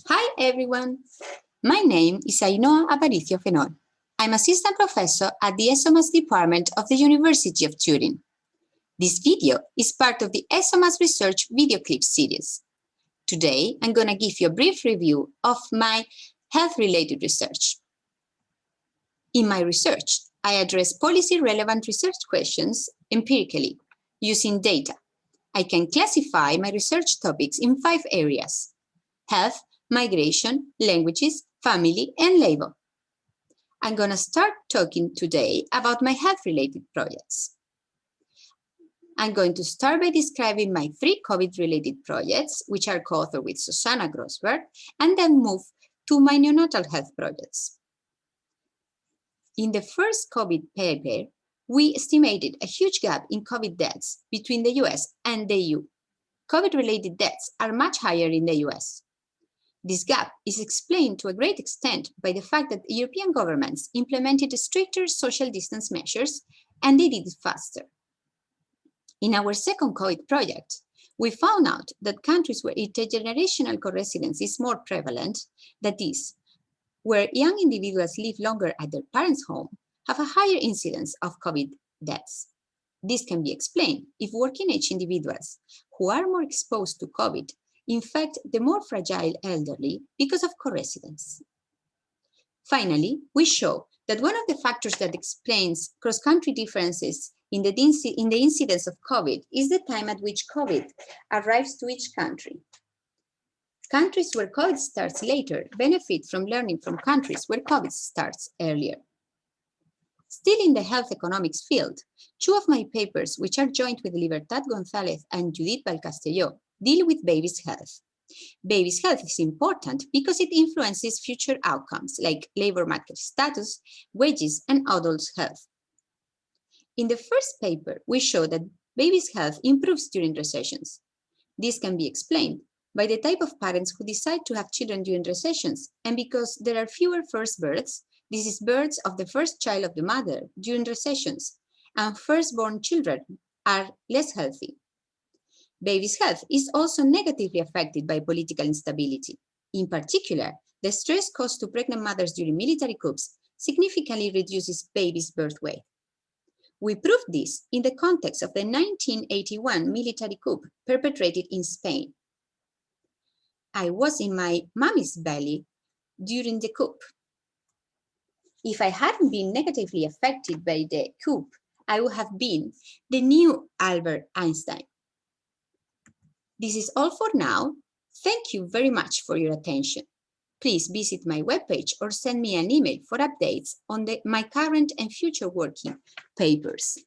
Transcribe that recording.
Hi everyone, my name is Ainoa Aparicio. I'm assistant professor at the ESOMAS department of the University of Turin. This video is part of the ESOMAS Research video clip series. Today, I'm going to give you a brief review of my health-related research. In my research, I address policy-relevant research questions empirically, using data. I can classify my research topics in 5 areas: health, migration, languages, family, and labor. I'm going to start talking today about my health-related projects. I'm going to start by describing my 3 COVID-related projects, which are co-authored with Susanna Grosberg, and then move to my neonatal health projects. In the first COVID paper, we estimated a huge gap in COVID deaths between the US and the EU. COVID-related deaths are much higher in the US. This gap is explained to a great extent by the fact that European governments implemented stricter social distance measures, and they did it faster. In our second COVID project, we found out that countries where intergenerational coresidence is more prevalent, that is, where young individuals live longer at their parents' home, have a higher incidence of COVID deaths. This can be explained if working-age individuals who are more exposed to COVID infect the more fragile elderly because of coresidence. Finally, we show that one of the factors that explains cross-country differences in the incidence of COVID is the time at which COVID arrives to each country. Countries where COVID starts later benefit from learning from countries where COVID starts earlier. Still in the health economics field, 2 of my papers, which are joint with Libertad González and Judith Valcastelló, deal with babies' health. Babies' health is important because it influences future outcomes like labor market status, wages, and adults' health. In the first paper, we show that babies' health improves during recessions. This can be explained by the type of parents who decide to have children during recessions, and because there are fewer first births. This is births of the first child of the mother during recessions, and firstborn children are less healthy. Babies' health is also negatively affected by political instability. In particular, the stress caused to pregnant mothers during military coups significantly reduces babies' birth weight. We proved this in the context of the 1981 military coup perpetrated in Spain. I was in my mommy's belly during the coup. If I hadn't been negatively affected by the coup, I would have been the new Albert Einstein. This is all for now. Thank you very much for your attention. Please visit my webpage or send me an email for updates on my current and future working papers.